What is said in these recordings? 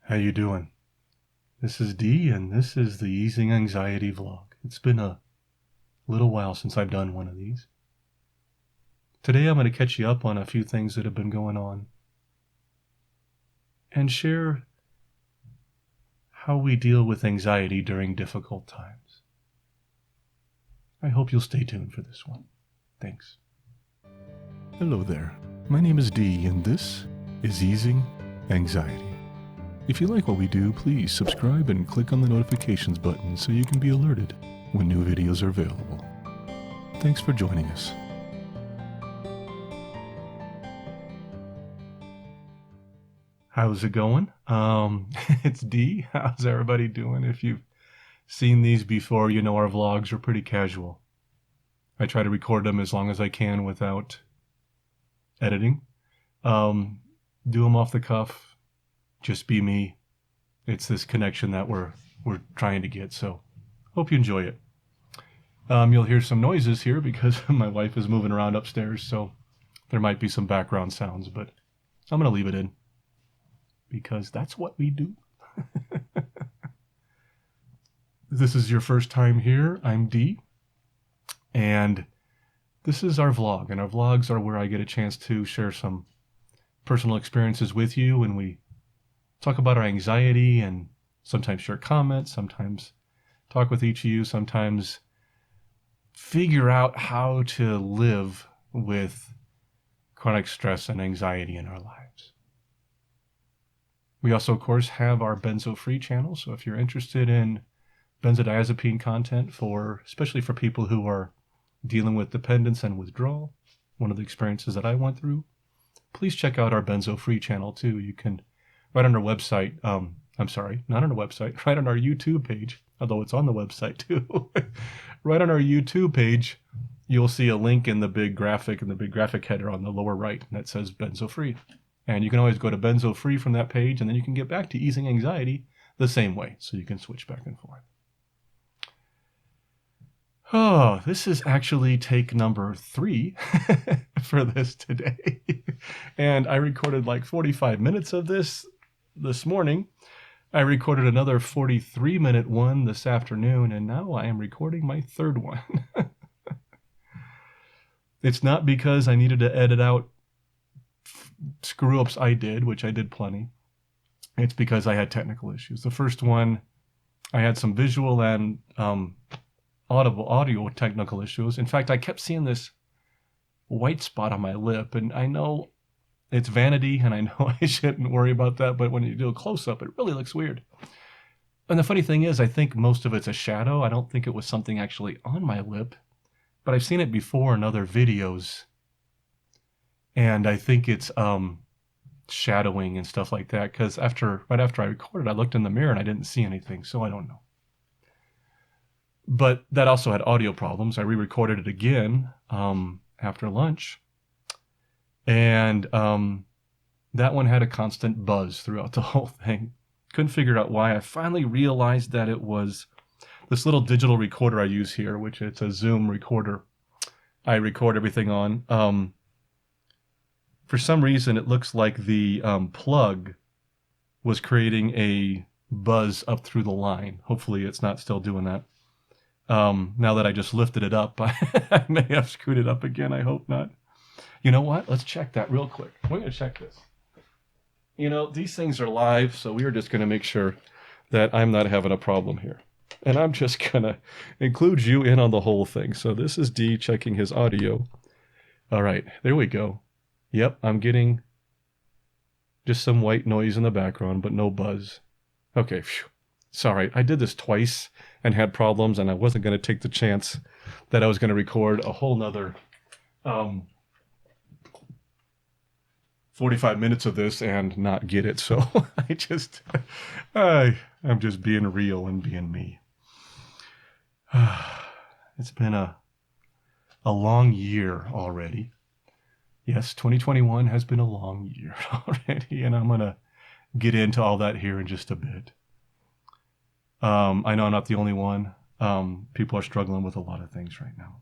How you doing? This is D, and this is the Easing Anxiety vlog. It's been a little while since I've done one of these. Today I'm going to catch you up on a few things that have been going on and share how we deal with anxiety during difficult times. I hope you'll stay tuned for this one. Thanks. Hello there. My name is D, and this is Easing Anxiety. If you like what we do, please subscribe and click on the notifications button so you can be alerted when new videos are available. Thanks for joining us. How's it going? It's D. How's everybody doing? If you've seen these before, you know our vlogs are pretty casual. I try to record them as long as I can without editing. Do them off the cuff. Just be me. It's this connection that we're trying to get, so hope you enjoy it. You'll hear some noises here because my wife is moving around upstairs, so there might be some background sounds, but I'm going to leave it in because that's what we do. If this is your first time here, I'm D, and this is our vlog, and our vlogs are where I get a chance to share some personal experiences with you, and we talk about our anxiety and sometimes share comments, sometimes talk with each of you, sometimes figure out how to live with chronic stress and anxiety in our lives. We also, of course, have our benzo-free channel, so if you're interested in benzodiazepine content, especially for people who are dealing with dependence and withdrawal, one of the experiences that I went through, please check out our benzo-free channel too. You can right on our website, I'm sorry, not on our website, right on our YouTube page, although it's on the website too. Right on our YouTube page, you'll see a link in the big graphic header on the lower right that says Benzo Free. And you can always go to Benzo Free from that page, and then you can get back to Easing Anxiety the same way, so you can switch back and forth. Oh, this is actually take number 3 for this today. And I recorded like 45 minutes of this morning. I recorded another 43-minute one this afternoon, and now I am recording my third one. It's not because I needed to edit out screw-ups I did, which I did plenty. It's because I had technical issues. The first one, I had some visual and audio technical issues. In fact, I kept seeing this white spot on my lip, and I know it's vanity, and I know I shouldn't worry about that, but when you do a close-up, it really looks weird. And the funny thing is, I think most of it's a shadow. I don't think it was something actually on my lip, but I've seen it before in other videos, and I think it's shadowing and stuff like that, because right after I recorded, I looked in the mirror and I didn't see anything, so I don't know. But that also had audio problems. I re-recorded it again after lunch, and that one had a constant buzz throughout the whole thing. Couldn't figure out why. I finally realized that it was this little digital recorder I use here, which it's a Zoom recorder I record everything on. For some reason, it looks like the plug was creating a buzz up through the line. Hopefully it's not still doing that. Now that I just lifted it up, I may have screwed it up again. I hope not. You know what? Let's check that real quick. We're going to check this. You know, these things are live, so we are just going to make sure that I'm not having a problem here. And I'm just going to include you in on the whole thing. So this is D checking his audio. All right, there we go. Yep, I'm getting just some white noise in the background, but no buzz. Okay, phew. Sorry, I did this twice and had problems, and I wasn't going to take the chance that I was going to record a whole nother 45 minutes of this and not get it. So I'm just being real and being me. It's been a long year already. Yes, 2021 has been a long year already, and I'm going to get into all that here in just a bit. I know I'm not the only one. People are struggling with a lot of things right now.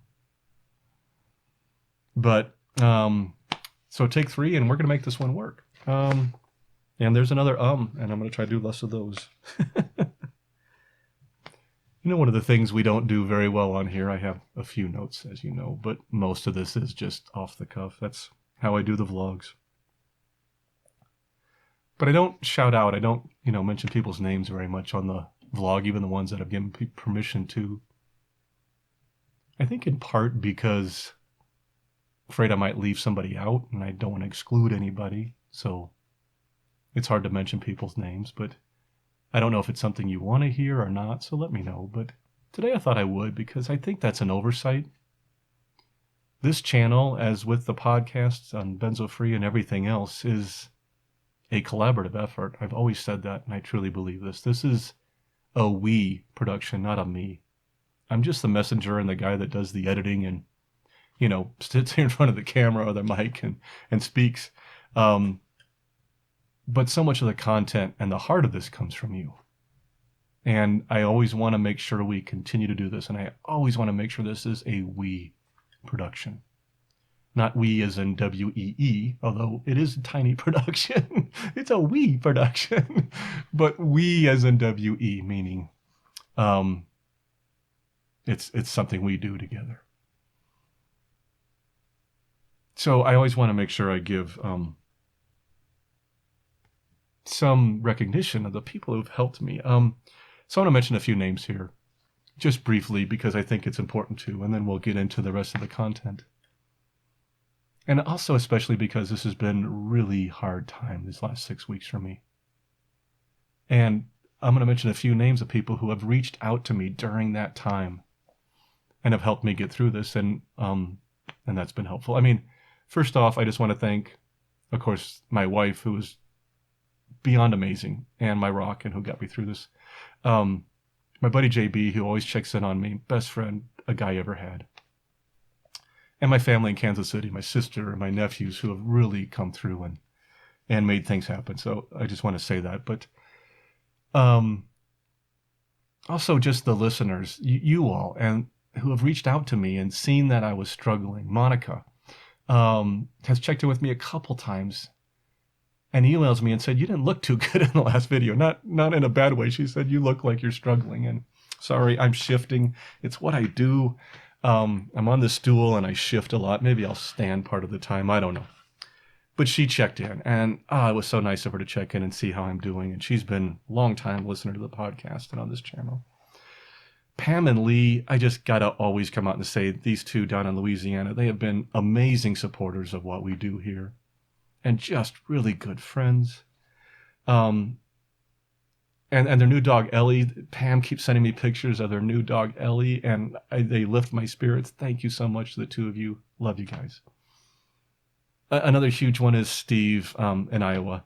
But so take 3, and we're going to make this one work. And there's another and I'm going to try to do less of those. One of the things we don't do very well on here, I have a few notes, as you know, but most of this is just off the cuff. That's how I do the vlogs. But I don't shout out. I don't, mention people's names very much on the vlog, even the ones that I've given permission to. I think in part because I'm afraid I might leave somebody out, and I don't want to exclude anybody. So it's hard to mention people's names, but I don't know if it's something you want to hear or not, so let me know. But today I thought I would, because I think that's an oversight. This channel, as with the podcasts on Benzo Free and everything else, is a collaborative effort. I've always said that, and I truly believe this. This is a we production, not a me. I'm just the messenger and the guy that does the editing and, sits here in front of the camera or the mic and speaks. But so much of the content and the heart of this comes from you. And I always want to make sure we continue to do this. And I always want to make sure this is a we production. Not we as in W-E-E, although it is a tiny production. It's a we production. But we as in W-E, meaning it's something we do together. So I always want to make sure I give some recognition of the people who've helped me. So I want to mention a few names here, just briefly, because I think it's important to, and then we'll get into the rest of the content. And also especially because this has been a really hard time these last 6 weeks for me. And I'm going to mention a few names of people who have reached out to me during that time and have helped me get through this, and that's been helpful. I mean, first off, I just want to thank, of course, my wife, who was beyond amazing, and my rock, and who got me through this. My buddy JB, who always checks in on me, best friend a guy ever had. And my family in Kansas City, my sister and my nephews, who have really come through and made things happen. So I just want to say that. But also just the listeners, you all, and who have reached out to me and seen that I was struggling. Monica has checked in with me a couple times and emails me and said, "You didn't look too good in the last video." Not in a bad way. She said, "You look like you're struggling." And sorry, I'm shifting. It's what I do. I'm on the stool and I shift a lot. Maybe I'll stand part of the time. I don't know. But she checked in, and it was so nice of her to check in and see how I'm doing. And she's been a long-time listener to the podcast and on this channel. Pam and Lee, I just got to always come out and say, these two down in Louisiana, they have been amazing supporters of what we do here and just really good friends. And their new dog, Ellie. Pam keeps sending me pictures of their new dog, Ellie, and they lift my spirits. Thank you so much to the two of you. Love you guys. Another huge one is Steve in Iowa.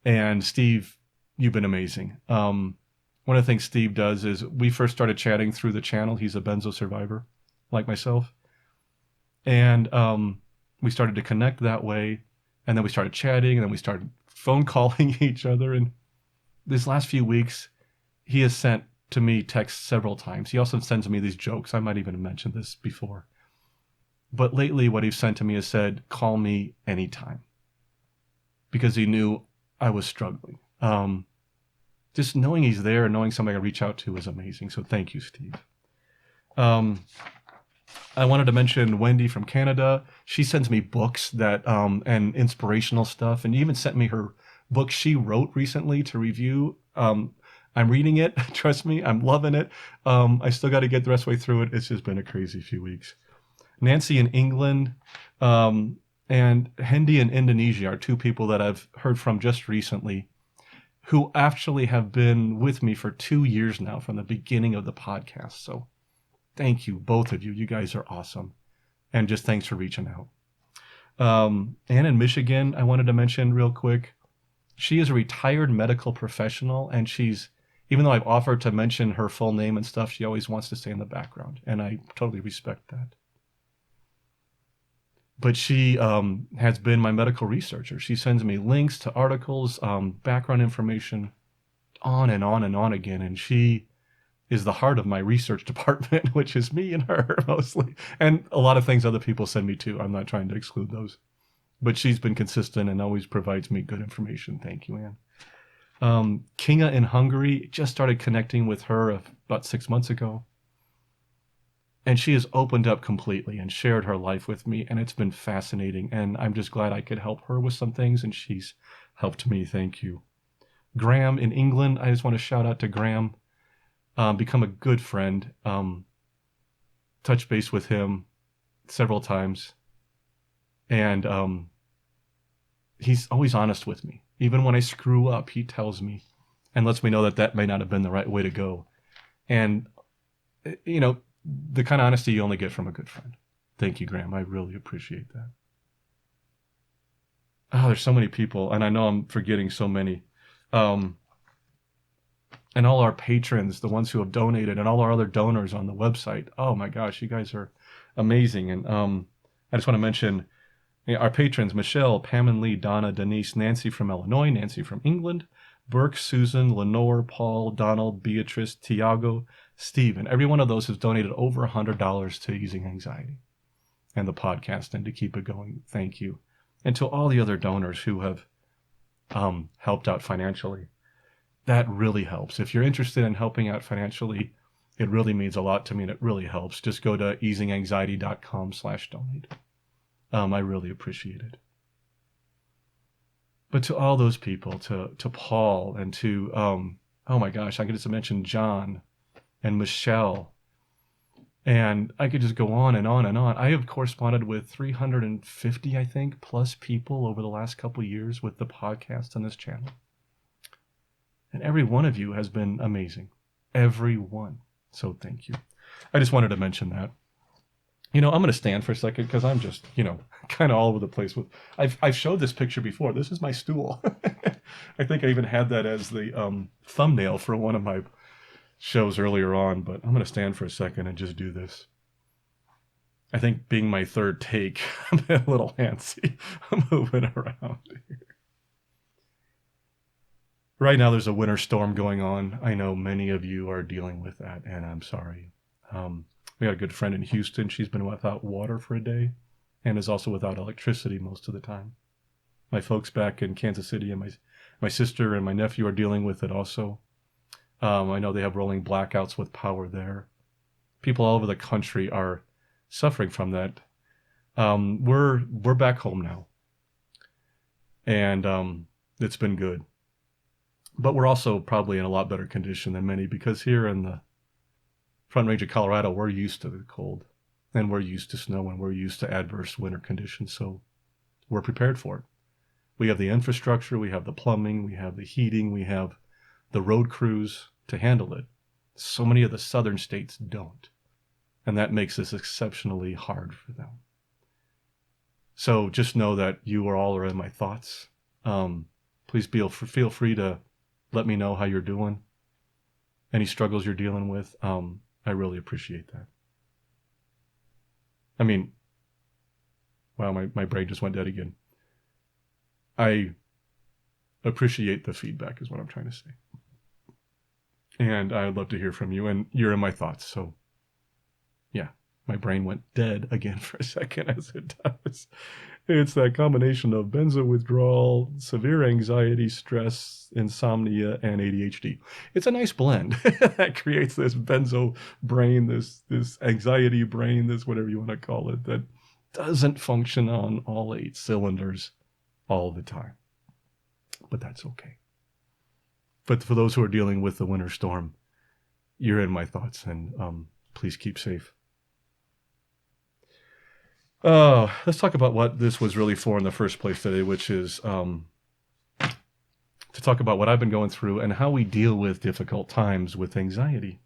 And Steve, you've been amazing. One of the things Steve does is, we first started chatting through the channel. He's a benzo survivor, like myself. And we started to connect that way. And then we started chatting, and then we started phone calling each other. And these last few weeks, he has sent to me texts several times. He also sends me these jokes. I might even have mentioned this before. But lately, what he's sent to me has said, "Call me anytime," because he knew I was struggling. Just knowing he's there and knowing somebody I reach out to is amazing. So thank you, Steve. I wanted to mention Wendy from Canada. She sends me books that and inspirational stuff, and even sent me her book she wrote recently to review. I'm reading it. Trust me, I'm loving it. I still got to get the rest of the way through it. It's just been a crazy few weeks. Nancy in England and Hendy in Indonesia are two people that I've heard from just recently, who actually have been with me for 2 years now from the beginning of the podcast. So thank you, both of you. You guys are awesome. And just thanks for reaching out. Anne in Michigan, I wanted to mention real quick. She is a retired medical professional, and she's, even though I've offered to mention her full name and stuff, she always wants to stay in the background, and I totally respect that. But she has been my medical researcher. She sends me links to articles, background information, on and on and on again. And she is the heart of my research department, which is me and her mostly. And a lot of things other people send me too. I'm not trying to exclude those. But she's been consistent and always provides me good information. Thank you, Anne. Kinga in Hungary, just started connecting with her about 6 months ago. And she has opened up completely and shared her life with me, and it's been fascinating. And I'm just glad I could help her with some things, and she's helped me. Thank you. Graham in England, I just want to shout out to Graham. Become a good friend. Touch base with him several times. And he's always honest with me. Even when I screw up, he tells me and lets me know that that may not have been the right way to go. And, you know, the kind of honesty you only get from a good friend. Thank you, Graham. I really appreciate that. Oh, there's so many people, and I know I'm forgetting so many. And all our patrons, the ones who have donated, and all our other donors on the website. Oh my gosh, you guys are amazing. And I just want to mention our patrons: Michelle, Pam and Lee, Donna, Denise, Nancy from Illinois, Nancy from England, Burke, Susan, Lenore, Paul, Donald, Beatrice, Tiago, Steve. And every one of those has donated over $100 to Easing Anxiety and the podcast and to keep it going. Thank you. And to all the other donors who have helped out financially. That really helps. If you're interested in helping out financially, it really means a lot to me, and it really helps. Just go to easinganxiety.com/donate. I really appreciate it. But to all those people, to Paul, and to, oh my gosh, I could just mention John and Michelle, and I could just go on and on and on. I have corresponded with 350, I think, plus people over the last couple of years with the podcast on this channel. And every one of you has been amazing. Every one. So thank you. I just wanted to mention that. You know, I'm going to stand for a second because I'm just, you know, kind of all over the place. I've showed this picture before. This is my stool. I think I even had that as the thumbnail for one of my shows earlier on, but I'm going to stand for a second and just do this. I think being my third take, I'm a little antsy. I'm moving around here. Right now there's a winter storm going on. I know many of you are dealing with that, and I'm sorry. We got a good friend in Houston. She's been without water for a day and is also without electricity most of the time. My folks back in Kansas City and my sister and my nephew are dealing with it also. I know they have rolling blackouts with power there. People all over the country are suffering from that. We're back home now, and it's been good. But we're also probably in a lot better condition than many, because here in the Front Range of Colorado, we're used to the cold, and we're used to snow, and we're used to adverse winter conditions, so we're prepared for it. We have the infrastructure, we have the plumbing, we have the heating, we have the road crews to handle it. So many of the southern states don't, and that makes this exceptionally hard for them. So just know that you are all in my thoughts. Please feel free to let me know how you're doing, any struggles you're dealing with. I really appreciate that. I mean, wow, my brain just went dead again. I appreciate the feedback is what I'm trying to say. And I'd love to hear from you, and you're in my thoughts. So yeah, my brain went dead again for a second, as it does. It's that combination of benzo withdrawal, severe anxiety, stress, insomnia, and ADHD. It's a nice blend that creates this benzo brain, this anxiety brain, this whatever you want to call it, that doesn't function on all 8 cylinders all the time. But that's okay. But for those who are dealing with the winter storm, you're in my thoughts, and please keep safe. Let's talk about what this was really for in the first place today, which is to talk about what I've been going through and how we deal with difficult times with anxiety.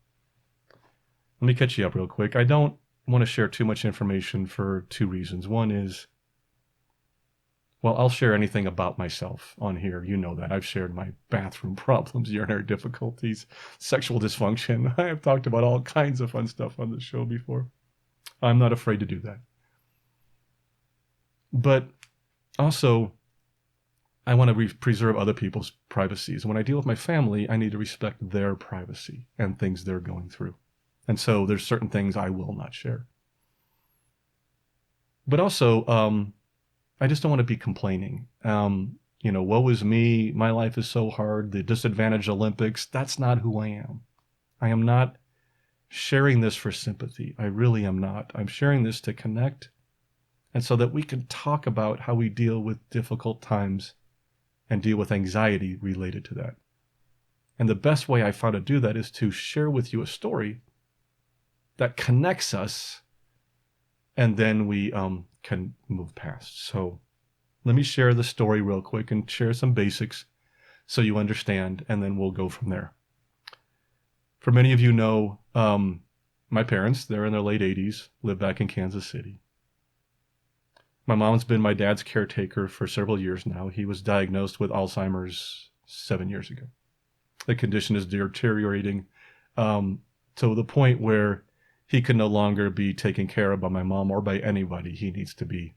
Let me catch you up real quick. I don't want to share too much information for 2 reasons. One is, well, I'll share anything about myself on here. You know that. I've shared my bathroom problems, urinary difficulties, sexual dysfunction. I have talked about all kinds of fun stuff on this show before. I'm not afraid to do that. But also, I want to preserve other people's privacies. When I deal with my family, I need to respect their privacy and things they're going through. And so there's certain things I will not share. But also, I just don't want to be complaining. woe is me, my life is so hard, the disadvantaged Olympics. That's not who I am. I am not sharing this for sympathy. I really am not. I'm sharing this to connect, and so that we can talk about how we deal with difficult times and deal with anxiety related to that. And the best way I found to do that is to share with you a story that connects us, and then we can move past. So let me share the story real quick and share some basics so you understand, and then we'll go from there. For many of you know, my parents, they're in their late 80s, live back in Kansas City. My mom's been my dad's caretaker for several years now. He was diagnosed with Alzheimer's 7 years ago. The condition is deteriorating to the point where he can no longer be taken care of by my mom or by anybody. He needs to be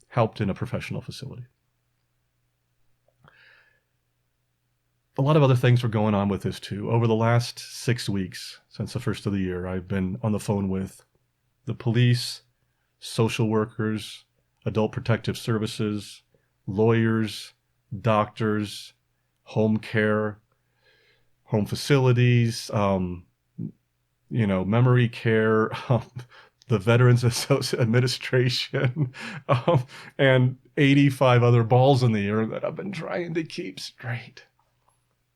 helped in a professional facility. A lot of other things were going on with this too. Over the last 6 weeks, since the first of the year, I've been on the phone with the police, social workers, adult protective services, lawyers, doctors, home care, home facilities, memory care, the Veterans Administration, and 85 other balls in the air that I've been trying to keep straight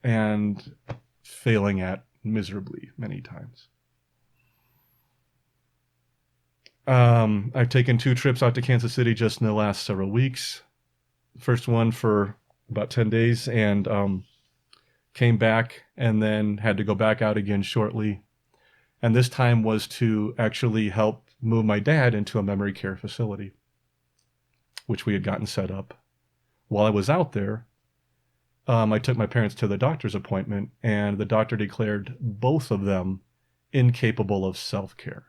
and failing at miserably many times. I've taken 2 trips out to Kansas City just in the last several weeks. First one for about 10 days and came back and then had to go back out again shortly. And this time was to actually help move my dad into a memory care facility, which we had gotten set up. While I was out there, I took my parents to the doctor's appointment, and the doctor declared both of them incapable of self-care.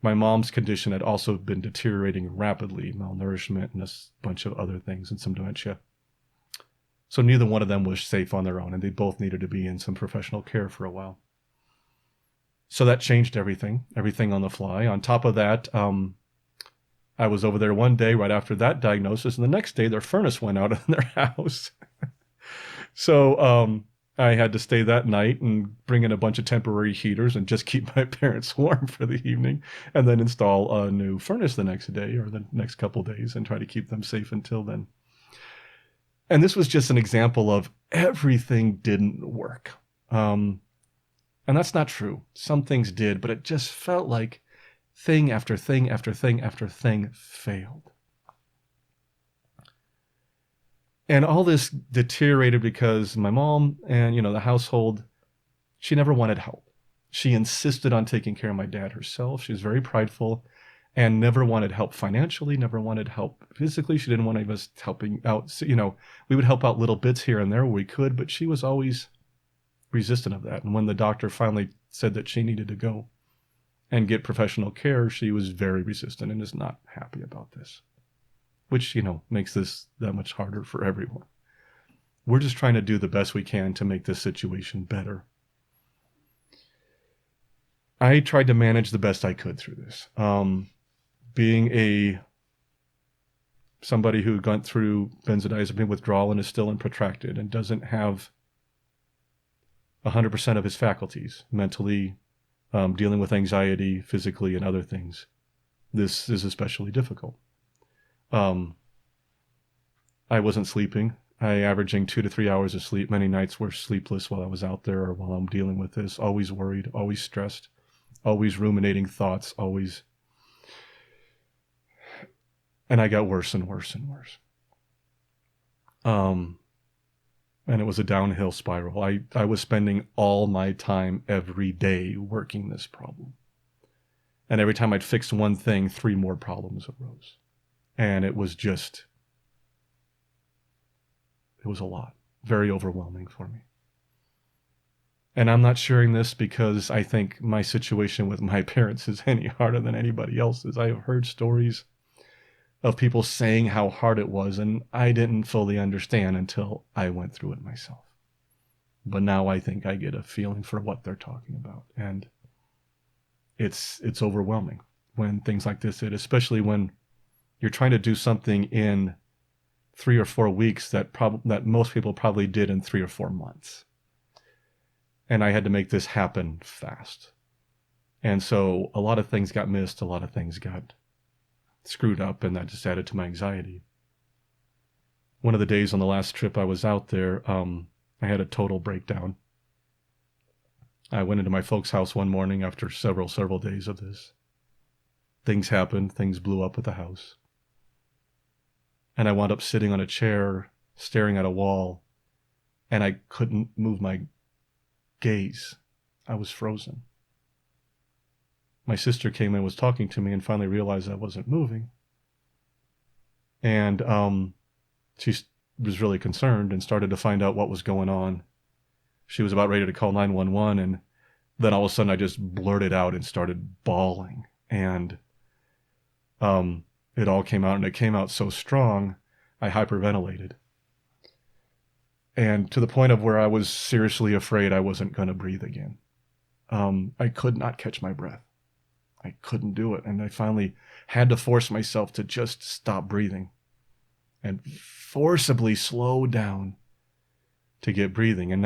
My mom's condition had also been deteriorating rapidly, malnourishment and a bunch of other things and some dementia. So neither one of them was safe on their own, and they both needed to be in some professional care for a while. So that changed everything on the fly. On top of that, I was over there one day right after that diagnosis, and the next day their furnace went out in their house. So I had to stay that night and bring in a bunch of temporary heaters and just keep my parents warm for the evening, and then install a new furnace the next day or the next couple days and try to keep them safe until then. And this was just an example of everything didn't work. And that's not true. Some things did, but it just felt like thing after thing after thing after thing failed. And all this deteriorated because my mom and, the household, she never wanted help. She insisted on taking care of my dad herself. She was very prideful and never wanted help financially, never wanted help physically. She didn't want any of us helping out. So, we would help out little bits here and there where we could, but she was always resistant of that. And when the doctor finally said that she needed to go and get professional care, she was very resistant and is not happy about this, which, makes this that much harder for everyone. We're just trying to do the best we can to make this situation better. I tried to manage the best I could through this. Being somebody who went through benzodiazepine withdrawal and is still in protracted and doesn't have 100% of his faculties mentally, dealing with anxiety physically and other things, this is especially difficult. I wasn't sleeping. I averaging 2 to 3 hours of sleep. Many nights were sleepless while I was out there or while I'm dealing with this. Always worried, always stressed, always ruminating thoughts, always. And I got worse and worse and worse. And it was a downhill spiral. I was spending all my time every day working this problem. And every time I'd fix one thing, 3 more problems arose. And it was a lot. Very overwhelming for me. And I'm not sharing this because I think my situation with my parents is any harder than anybody else's. I have heard stories of people saying how hard it was, and I didn't fully understand until I went through it myself. But now I think I get a feeling for what they're talking about. And it's overwhelming when things like this hit, especially when you're trying to do something in 3 or 4 weeks that most people probably did in 3 or 4 months. And I had to make this happen fast. And so a lot of things got missed, a lot of things got screwed up, and that just added to my anxiety. One of the days on the last trip I was out there, I had a total breakdown. I went into my folks' house one morning after several days of this. Things happened, things blew up at the house. And I wound up sitting on a chair, staring at a wall, and I couldn't move my gaze. I was frozen. My sister came in and was talking to me and finally realized I wasn't moving. And she was really concerned and started to find out what was going on. She was about ready to call 911, and then all of a sudden I just blurted out and started bawling. And it all came out, and it came out so strong, I hyperventilated. And to the point of where I was seriously afraid I wasn't going to breathe again. I could not catch my breath. I couldn't do it. And I finally had to force myself to just stop breathing and forcibly slow down to get breathing. And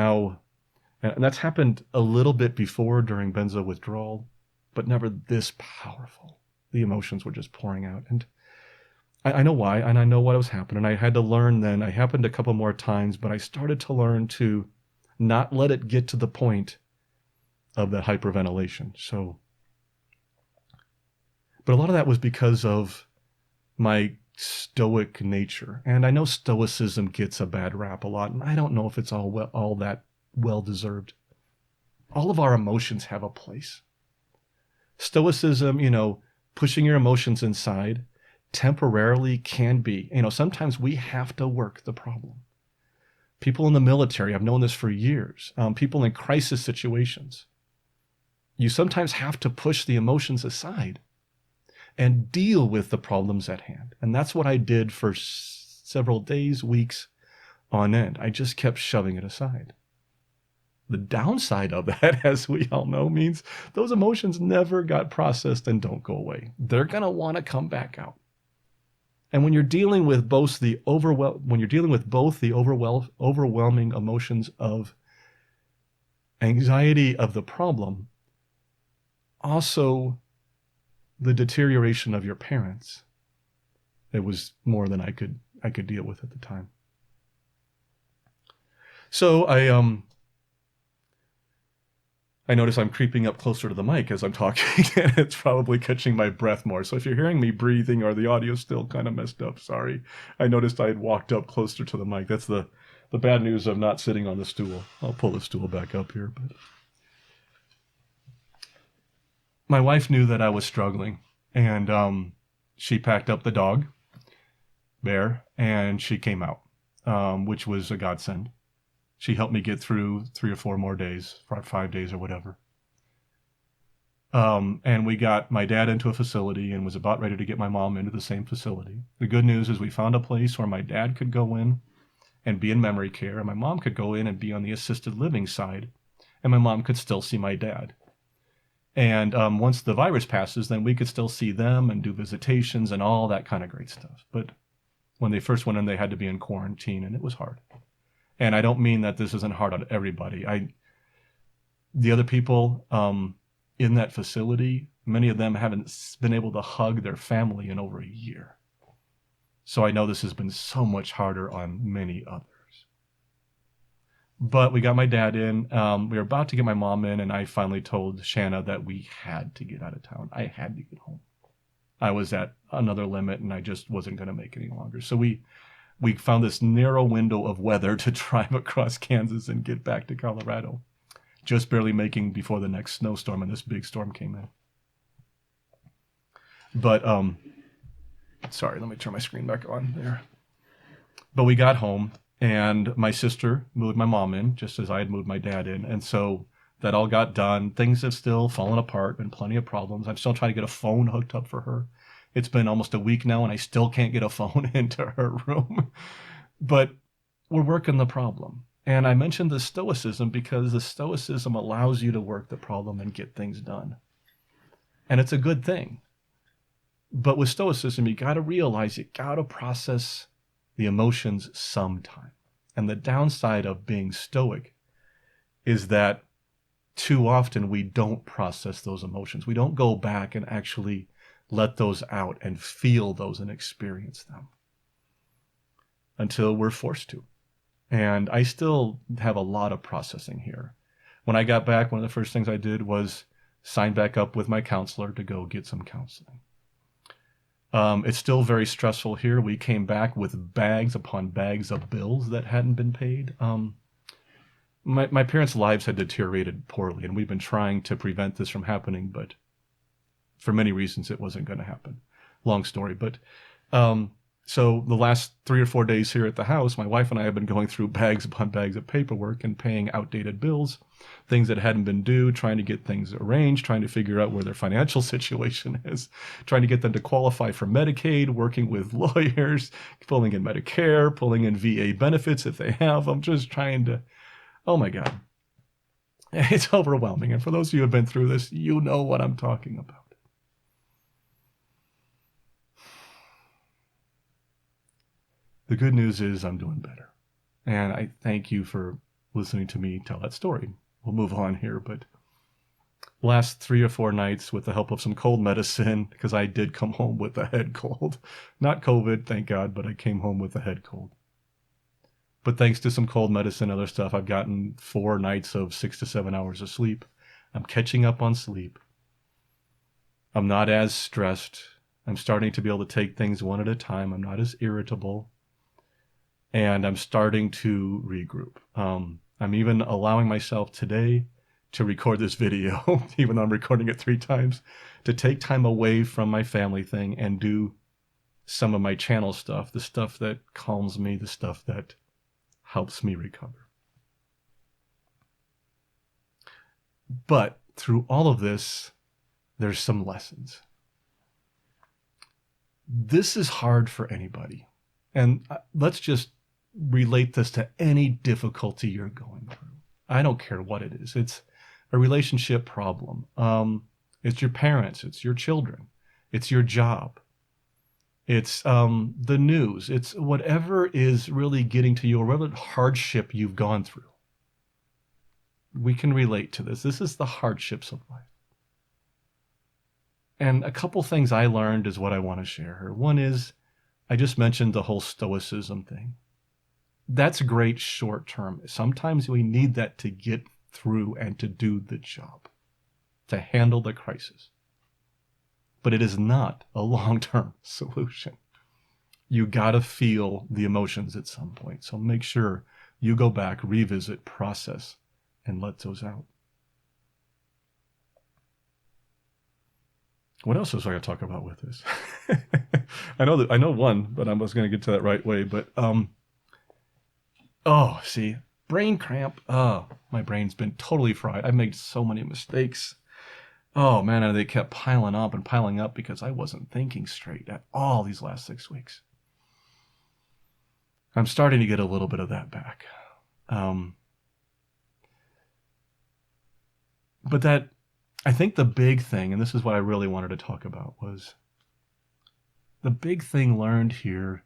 that's happened a little bit before during benzo withdrawal, but never this powerful. The emotions were just pouring out. And I know why, and I know what was happening. I had to learn then. It happened a couple more times, but I started to learn to not let it get to the point of that hyperventilation. But a lot of that was because of my stoic nature. And I know Stoicism gets a bad rap a lot, and I don't know if it's all that well-deserved. All of our emotions have a place. Stoicism, pushing your emotions inside temporarily can be, sometimes we have to work the problem. People in the military, I've known this for years, people in crisis situations, you sometimes have to push the emotions aside and deal with the problems at hand. And that's what I did for several days, weeks on end. I just kept shoving it aside. The downside of that, as we all know, means those emotions never got processed and don't go away. They're going to want to come back out. And when you're dealing with both the overwhelming emotions of anxiety of the problem, also the deterioration of your parents, it was more than I could deal with at the time. So I notice I'm creeping up closer to the mic as I'm talking, and it's probably catching my breath more. So if you're hearing me breathing or the audio's still kind of messed up, sorry. I noticed I had walked up closer to the mic. That's the bad news of not sitting on the stool. I'll pull the stool back up here. But my wife knew that I was struggling, and she packed up the dog, Bear, and she came out, which was a godsend. She helped me get through 3 or 4 more days, 5 days or whatever. And we got my dad into a facility and was about ready to get my mom into the same facility. The good news is we found a place where my dad could go in and be in memory care, and my mom could go in and be on the assisted living side, and my mom could still see my dad. And once the virus passes, then we could still see them and do visitations and all that kind of great stuff. But when they first went in, they had to be in quarantine, and it was hard. And I don't mean that this isn't hard on everybody. The other people in that facility, many of them haven't been able to hug their family in over a year. So I know this has been so much harder on many others. But we got my dad in. We were about to get my mom in, and I finally told Shanna that we had to get out of town. I had to get home. I was at another limit, and I just wasn't going to make it any longer. So we found this narrow window of weather to drive across Kansas and get back to Colorado, just barely making before the next snowstorm, and this big storm came in. But, sorry, let me turn my screen back on there. But we got home, and my sister moved my mom in, just as I had moved my dad in, and so that all got done. Things have still fallen apart, been plenty of problems. I'm still trying to get a phone hooked up for her. It's been almost a week now, and I still can't get a phone into her room. But we're working the problem. And I mentioned the Stoicism because the Stoicism allows you to work the problem and get things done. And it's a good thing. But with Stoicism, you got to realize you got to process the emotions sometime. And the downside of being stoic is that too often we don't process those emotions. We don't go back and actually let those out and feel those and experience them until we're forced to. And I still have a lot of processing here. When I got back, one of the first things I did was sign back up with my counselor to go get some counseling. It's still very stressful here. We came back with bags upon bags of bills that hadn't been paid. My parents' lives had deteriorated poorly, and we've been trying to prevent this from happening, but for many reasons it wasn't going to happen. Long story, but so the last 3 or 4 days here at the house, my wife and I have been going through bags upon bags of paperwork and paying outdated bills, things that hadn't been due, trying to get things arranged, trying to figure out where their financial situation is, trying to get them to qualify for Medicaid, working with lawyers, pulling in Medicare, pulling in VA benefits if they have them, just trying to, oh my God. It's overwhelming. And for those of you who have been through this, you know what I'm talking about. The good news is I'm doing better. And I thank you for listening to me tell that story. We'll move on here, but last 3 or 4 nights with the help of some cold medicine, because I did come home with a head cold. Not COVID, thank God, but I came home with a head cold. But thanks to some cold medicine and other stuff, I've gotten 4 nights of 6 to 7 hours of sleep. I'm catching up on sleep. I'm not as stressed. I'm starting to be able to take things one at a time. I'm not as irritable. And I'm starting to regroup. I'm even allowing myself today to record this video, even though I'm recording it 3 times, to take time away from my family thing and do some of my channel stuff, the stuff that calms me, the stuff that helps me recover. But through all of this, there's some lessons. This is hard for anybody. And let's just relate this to any difficulty you're going through. I don't care what it is. It's a relationship problem. It's your parents. It's your children. It's your job. It's the news. It's whatever is really getting to you, or whatever hardship you've gone through. We can relate to this. This is the hardships of life. And a couple things I learned is what I want to share here. One is, I just mentioned the whole Stoicism thing. That's great short term. Sometimes we need that to get through and to do the job, to handle the crisis. But it is not a long-term solution. You got to feel the emotions at some point. So make sure you go back, revisit, process, and let those out. What else was I going to talk about with this? I know one, but I was going to get to that right way. But brain cramp. Oh, my brain's been totally fried. I've made so many mistakes. Oh man, and they kept piling up and piling up because I wasn't thinking straight at all these last 6 weeks. I'm starting to get a little bit of that back. But that, I think the big thing, and this is what I really wanted to talk about, was the big thing learned here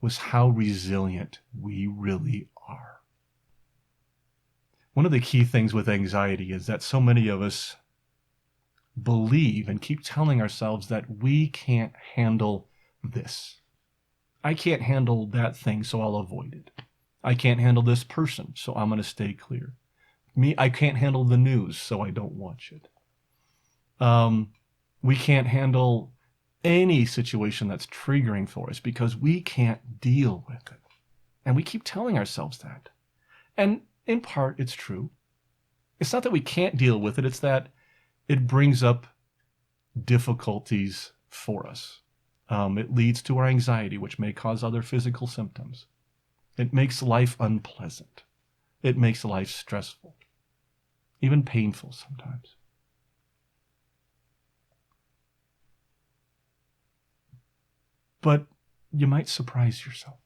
was how resilient we really are. One of the key things with anxiety is that so many of us believe and keep telling ourselves that we can't handle this. I can't handle that thing, so I'll avoid it. I can't handle this person, so I'm going to stay clear. I can't handle the news, so I don't watch it. We can't handle any situation that's triggering for us because we can't deal with it. And we keep telling ourselves that. And in part, it's true. It's not that we can't deal with it, it's that it brings up difficulties for us. It leads to our anxiety, which may cause other physical symptoms. It makes life unpleasant. It makes life stressful, even painful sometimes. But you might surprise yourself.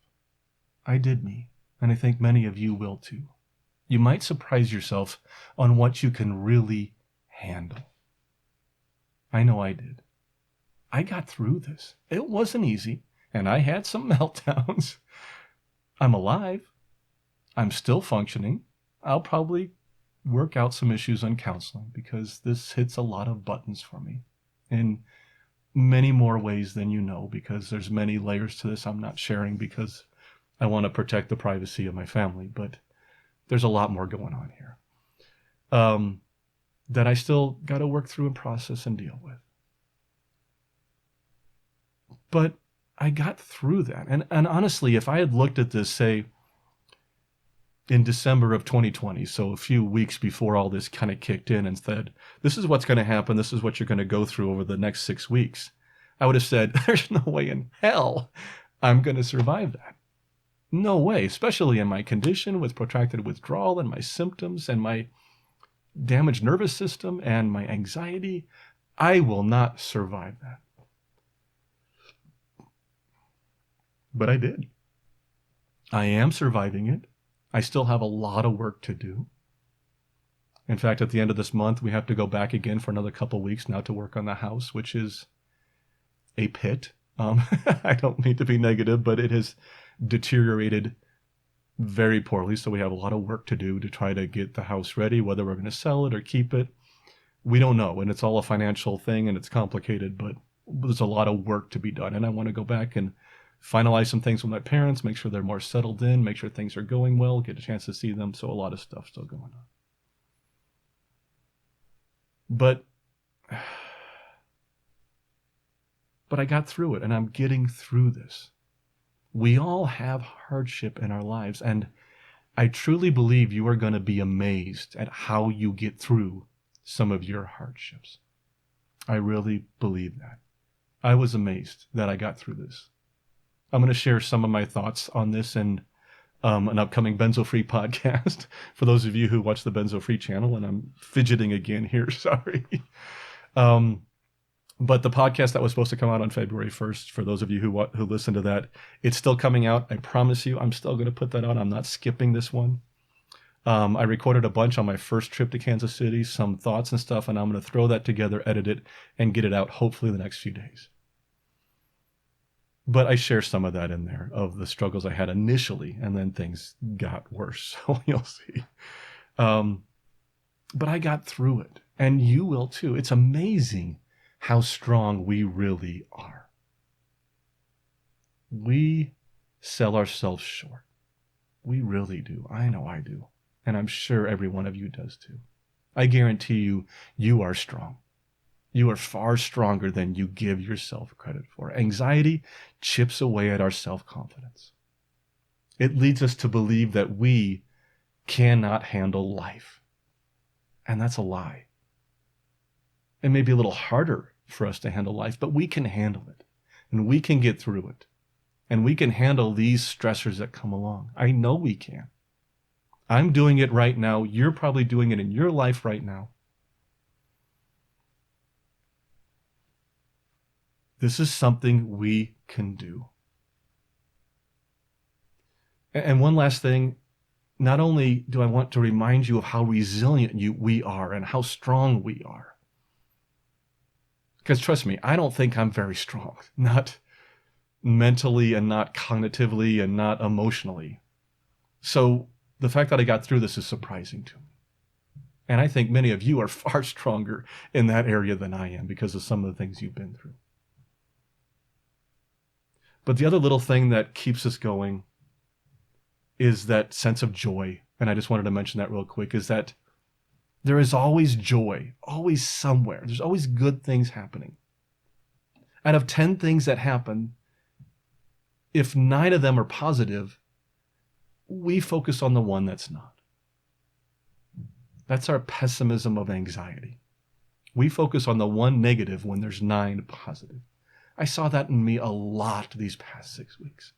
I did me, and I think many of you will too. You might surprise yourself on what you can really handle. I know I did. I got through this. It wasn't easy. and I had some meltdowns. I'm alive. I'm still functioning. I'll probably work out some issues on counseling because this hits a lot of buttons for me in many more ways than you know, because there's many layers to this I'm not sharing because I want to protect the privacy of my family, but there's a lot more going on here that I still got to work through and process and deal with. But I got through that. And honestly, if I had looked at this, say, in December of 2020, so a few weeks before all this kind of kicked in, and said, this is what's going to happen, this is what you're going to go through over the next 6 weeks, I would have said, there's no way in hell I'm going to survive that. No way, especially in my condition with protracted withdrawal and my symptoms and my damaged nervous system and my anxiety. I will not survive that. But I did. I am surviving it. I still have a lot of work to do. In fact, at the end of this month, we have to go back again for another couple weeks now to work on the house, which is a pit. I don't mean to be negative, but it has deteriorated very poorly. So we have a lot of work to do to try to get the house ready, whether we're going to sell it or keep it. We don't know. And it's all a financial thing and it's complicated, but there's a lot of work to be done. And I want to go back and finalize some things with my parents, make sure they're more settled in, make sure things are going well, get a chance to see them. So a lot of stuff still going on. But I got through it, and I'm getting through this. We all have hardship in our lives, and I truly believe you are going to be amazed at how you get through some of your hardships. I really believe that. I was amazed that I got through this. I'm going to share some of my thoughts on this in an upcoming Benzo-Free podcast for those of you who watch the Benzo-Free channel, and I'm fidgeting again here, sorry. But the podcast that was supposed to come out on February 1st, for those of you who listen to that, it's still coming out. I promise you, I'm still going to put that on. I'm not skipping this one. I recorded a bunch on my first trip to Kansas City, some thoughts and stuff, and I'm going to throw that together, edit it, and get it out hopefully the next few days. But I share some of that in there, of the struggles I had initially, and then things got worse, so you'll see. But I got through it, and you will too. It's amazing how strong we really are. We sell ourselves short. We really do. I know I do. And I'm sure every one of you does too. I guarantee you, you are strong. You are far stronger than you give yourself credit for. Anxiety chips away at our self-confidence. It leads us to believe that we cannot handle life. And that's a lie. It may be a little harder for us to handle life, but we can handle it. And we can get through it. And we can handle these stressors that come along. I know we can. I'm doing it right now. You're probably doing it in your life right now. This is something we can do. And one last thing, not only do I want to remind you of how resilient we are and how strong we are. Because trust me, I don't think I'm very strong. Not mentally and not cognitively and not emotionally. So the fact that I got through this is surprising to me. And I think many of you are far stronger in that area than I am because of some of the things you've been through. But the other little thing that keeps us going is that sense of joy. And I just wanted to mention that real quick, is that there is always joy, always somewhere. There's always good things happening. Out of 10 things that happen, if 9 of them are positive, we focus on the one that's not. That's our pessimism of anxiety. We focus on the one negative when there's 9 positive. I saw that in me a lot these past 6 weeks.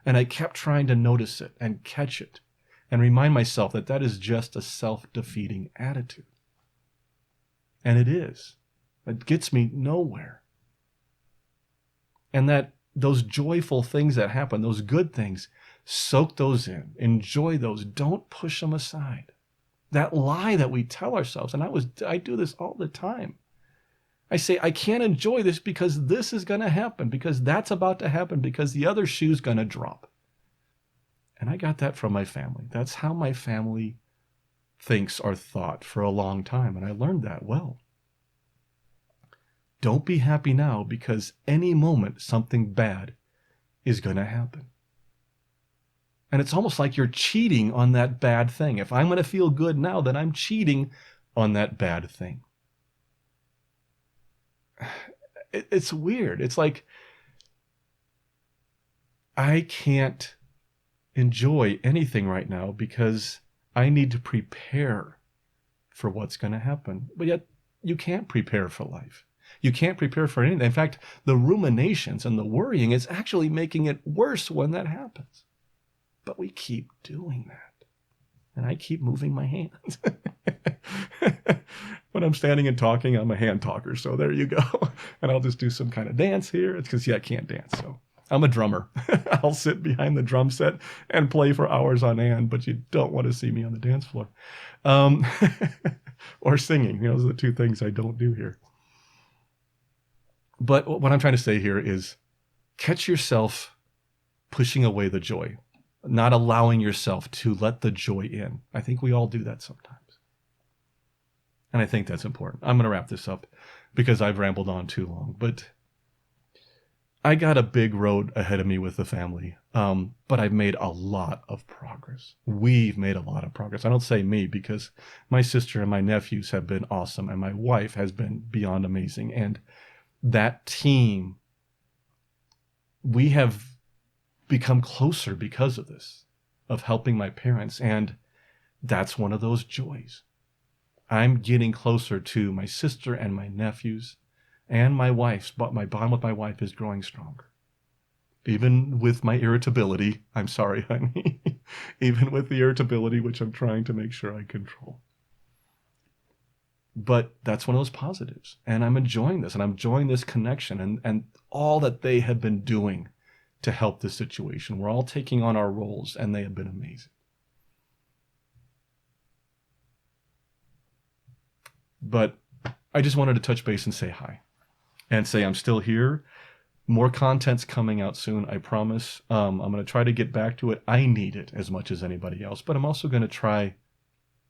And I kept trying to notice it and catch it and remind myself that that is just a self-defeating attitude. And it is. It gets me nowhere. And that those joyful things that happen, those good things, soak those in. Enjoy those. Don't push them aside. That lie that we tell ourselves, and I do this all the time. I say, I can't enjoy this because this is going to happen, because that's about to happen, because the other shoe's going to drop. And I got that from my family. That's how my family thinks or thought for a long time. And I learned that well. Don't be happy now, because any moment something bad is going to happen. And it's almost like you're cheating on that bad thing. If I'm going to feel good now, then I'm cheating on that bad thing. It's weird. It's like I can't enjoy anything right now because I need to prepare for what's going to happen. But yet you can't prepare for life. You can't prepare for anything. In fact, the ruminations and the worrying is actually making it worse when that happens. But we keep doing that. And I keep moving my hands. When I'm standing and talking, I'm a hand talker. So there you go. And I'll just do some kind of dance here. It's because, I can't dance. So I'm a drummer. I'll sit behind the drum set and play for hours on end, but you don't want to see me on the dance floor. Or singing. Those are the two things I don't do here. But what I'm trying to say here is catch yourself pushing away the joy, not allowing yourself to let the joy in. I think we all do that sometimes. And I think that's important. I'm going to wrap this up because I've rambled on too long. But I got a big road ahead of me with the family. But I've made a lot of progress. We've made a lot of progress. I don't say me because my sister and my nephews have been awesome. And my wife has been beyond amazing. And that team, we have become closer because of this, of helping my parents. And that's one of those joys. I'm getting closer to my sister and my nephews and my wife's, but my bond with my wife is growing stronger. Even with my irritability, I'm sorry, honey, even with the irritability, which I'm trying to make sure I control. But that's one of those positives. And I'm enjoying this, and I'm enjoying this connection and all that they have been doing to help this situation. We're all taking on our roles, and they have been amazing. But I just wanted to touch base and say hi and say I'm still here. More content's coming out soon, I promise. I'm going to try to get back to it. I need it as much as anybody else, but I'm also going to try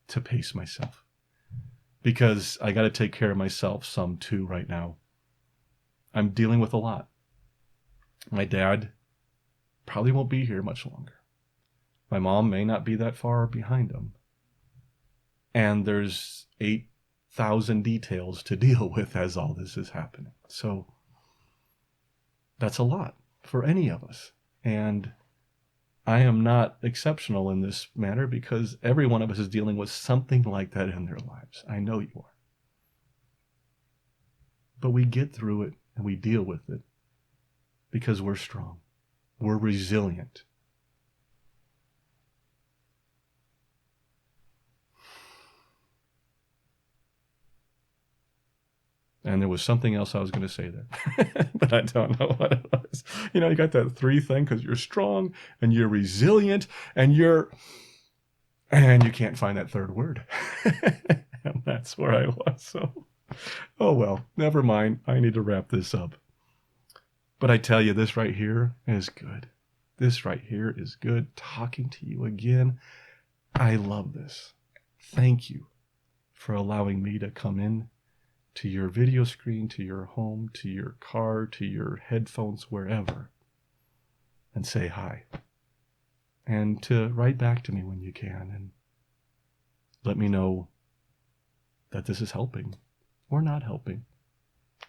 to pace myself because I got to take care of myself some too right now. I'm dealing with a lot. My dad probably won't be here much longer. My mom may not be that far behind him. And there's 8,000 details to deal with as all this is happening. So that's a lot for any of us. And I am not exceptional in this manner because every one of us is dealing with something like that in their lives. I know you are. But we get through it and we deal with it because we're strong. We're resilient. And there was something else I was going to say there, but I don't know what it was. You got that 3 thing because you're strong and you're resilient and you can't find that third word. And that's where I was. So, oh well, never mind. I need to wrap this up. But I tell you, this right here is good. This right here is good. Talking to you again. I love this. Thank you for allowing me to come in to your video screen, to your home, to your car, to your headphones, wherever, and say hi. And to write back to me when you can and let me know that this is helping or not helping,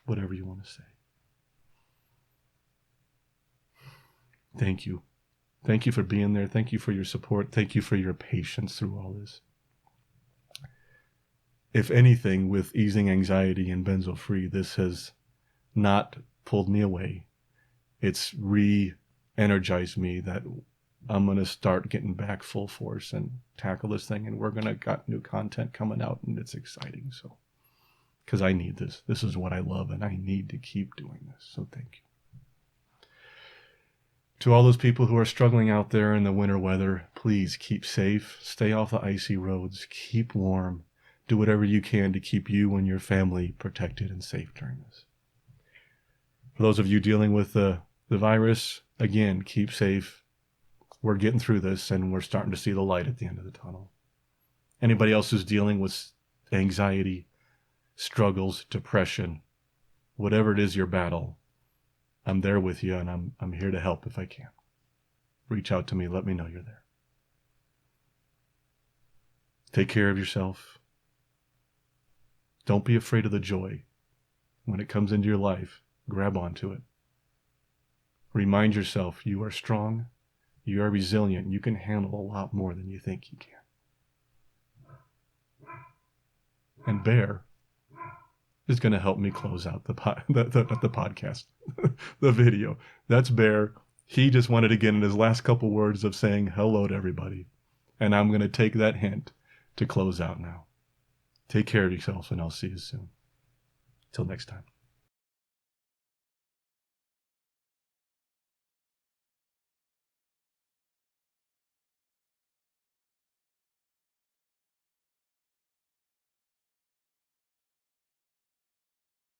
whatever you want to say. Thank you. Thank you for being there. Thank you for your support. Thank you for your patience through all this. If anything, with easing anxiety and benzo-free, this has not pulled me away. It's re-energized me that I'm going to start getting back full force and tackle this thing. And we're going to got new content coming out, and it's exciting. So, because I need this. This is what I love, and I need to keep doing this. So thank you. To all those people who are struggling out there in the winter weather, please keep safe. Stay off the icy roads. Keep warm. Do whatever you can to keep you and your family protected and safe during this. For those of you dealing with the virus, again, keep safe. We're getting through this, and we're starting to see the light at the end of the tunnel. Anybody else who's dealing with anxiety, struggles, depression, whatever it is your battle, I'm there with you, and I'm here to help if I can. Reach out to me. Let me know you're there. Take care of yourself. Don't be afraid of the joy. When it comes into your life, grab onto it. Remind yourself you are strong, you are resilient, you can handle a lot more than you think you can. And Bear is going to help me close out the podcast, the video. That's Bear. He just wanted to get in his last couple words of saying hello to everybody. And I'm going to take that hint to close out now. Take care of yourself, and I'll see you soon. Till next time.